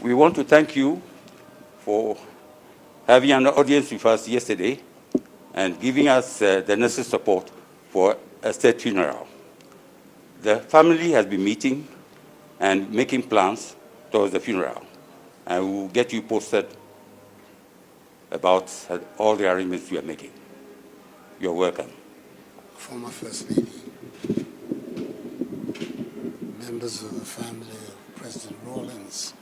We want to thank you for having an audience with us yesterday and giving us the necessary support for a state funeral. The family has been meeting and making plans towards the funeral, and we will get you posted about all the arrangements we are making. You're welcome. Former First Lady, members of the family of President Rawlings,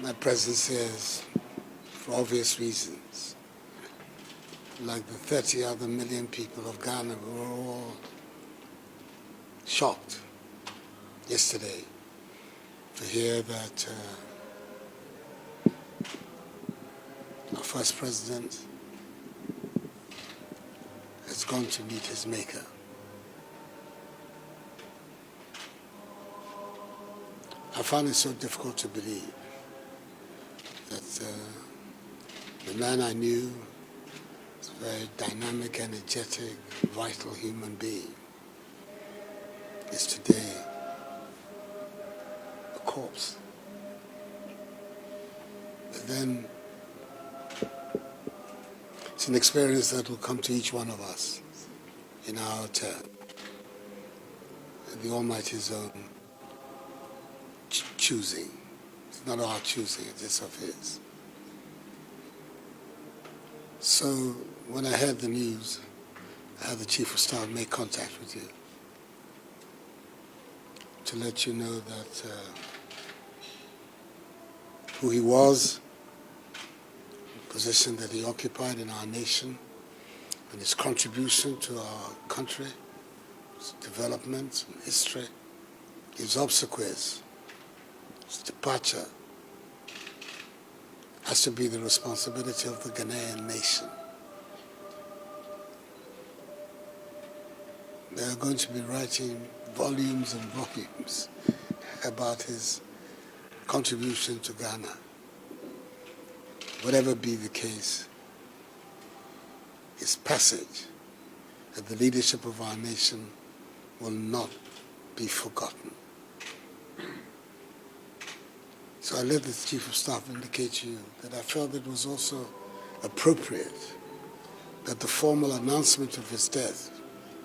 my presence here is for obvious reasons. Like the 30 other million people of Ghana, we were all shocked yesterday to hear that our first president has gone to meet his maker. I found it so difficult to believe that the man I knew was a very dynamic, energetic, vital human being is today a corpse. But then it's an experience that will come to each one of us in our turn. The Almighty's own choosing. It's not our choosing, it is of His. So when I heard the news, I had the Chief of Staff make contact with you to let you know that who he was, the position that he occupied in our nation, and his contribution to our country, his development and history, his obsequies, his departure, has to be the responsibility of the Ghanaian nation. They are going to be writing volumes and volumes about his contribution to Ghana. Whatever be the case, his passage at the leadership of our nation will not be forgotten. So I let the Chief of Staff indicate to you that I felt it was also appropriate that the formal announcement of his death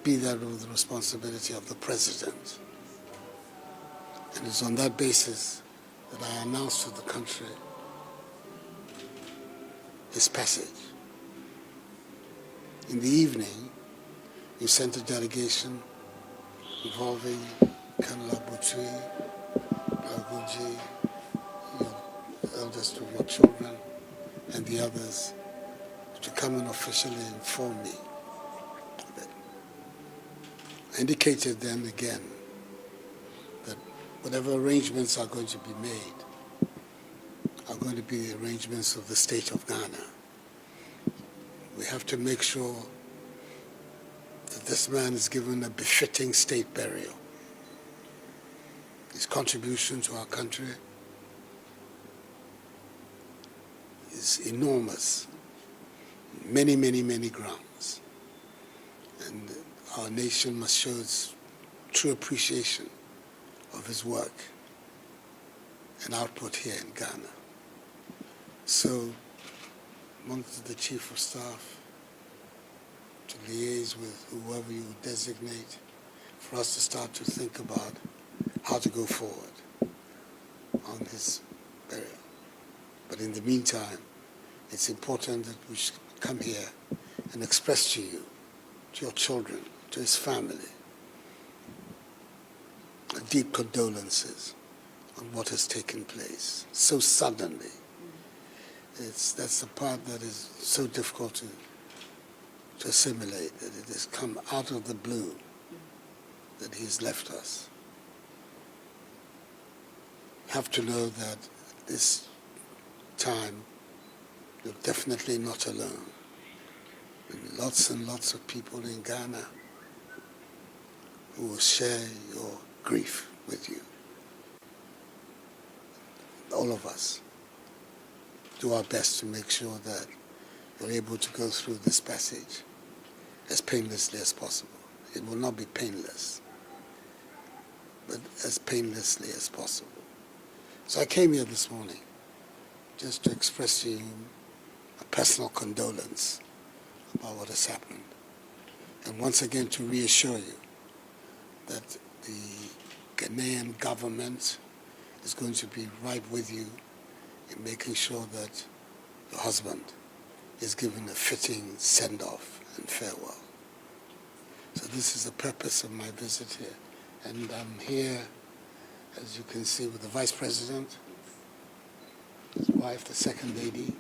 be that of the responsibility of the President. And it's on that basis that I announced to the country his passage. In the evening, you sent a delegation involving Colonel Abutui, Aguji, your eldest of your children, and the others to come and officially inform me of it. I indicated then again that whatever arrangements are going to be made are going to be the arrangements of the state of Ghana. We have to make sure that this man is given a befitting state burial. His contribution to our country is enormous, many, many, many grounds. And our nation must show its true appreciation of his work and output here in Ghana. So, amongst the Chief of Staff, to liaise with whoever you designate, for us to start to think about how to go forward on his burial. But in the meantime, it's important that we should come here and express to you, to your children, to his family, deep condolences on what has taken place so suddenly. That's the part that is so difficult to assimilate, that it has come out of the blue, that he's left us. You have to know that at this time, you're definitely not alone. And lots and lots of people in Ghana who will share your grief with you. All of us do our best to make sure that you're able to go through this passage as painlessly as possible. It will not be painless. but as painlessly as possible. So I came here this morning just to express to you a personal condolence about what has happened, and once again to reassure you that the Ghanaian government is going to be right with you in making sure that your husband is given a fitting send-off and farewell. So this is the purpose of my visit here. And I'm here, as you can see, with the Vice President, his wife, the Second Lady,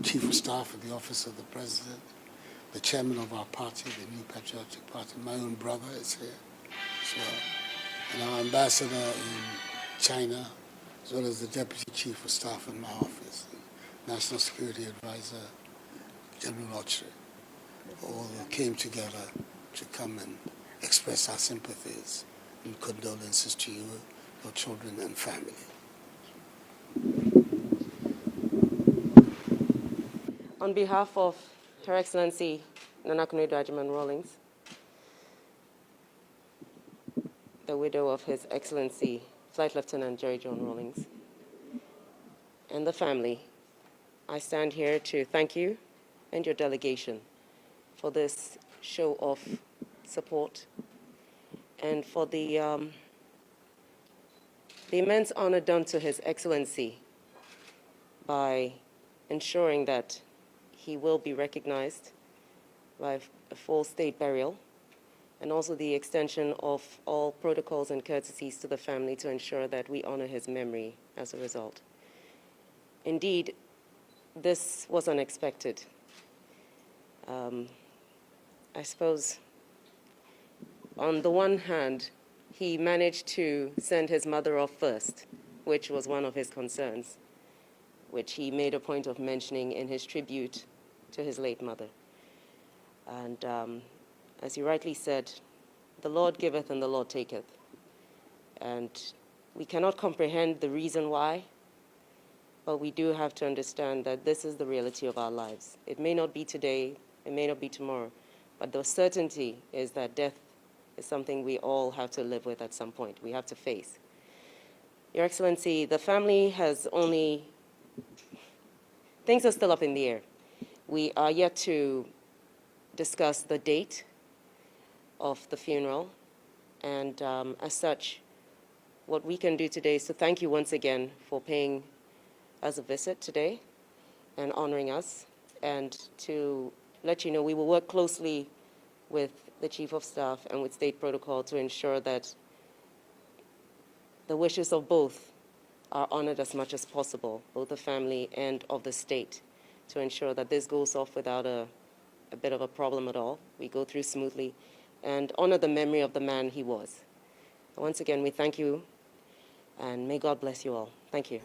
Chief of Staff of the Office of the President, the Chairman of our party, the New Patriotic Party, my own brother is here as well, and our Ambassador in China, as well as the Deputy Chief of Staff in my office, and National Security Advisor, General Autry, all came together to come and express our sympathies and condolences to you, your children and family. On behalf of Her Excellency Nana Akufo-Addo Rawlings, the widow of His Excellency Flight Lieutenant Jerry John Rawlings, and the family, I stand here to thank you and your delegation for this show of support and for the immense honor done to His Excellency by ensuring that he will be recognized by a full state burial, and also the extension of all protocols and courtesies to the family to ensure that we honor his memory as a result. Indeed, this was unexpected. I suppose, on the one hand, he managed to send his mother off first, which was one of his concerns, which he made a point of mentioning in his tribute to his late mother. And as you rightly said, the Lord giveth and the Lord taketh. And we cannot comprehend the reason why, but we do have to understand that this is the reality of our lives. It may not be today, it may not be tomorrow, but the certainty is that death is something we all have to live with at some point. We have to face. Your Excellency, the family has only, things are still up in the air. We are yet to discuss the date of the funeral, and as such, what we can do today is to thank you once again for paying us a visit today and honoring us, and to let you know we will work closely with the Chief of Staff and with State Protocol to ensure that the wishes of both are honored as much as possible, both the family and of the state, to ensure that this goes off without a bit of a problem at all. We go through smoothly and honor the memory of the man he was. Once again, we thank you, and may God bless you all. Thank you.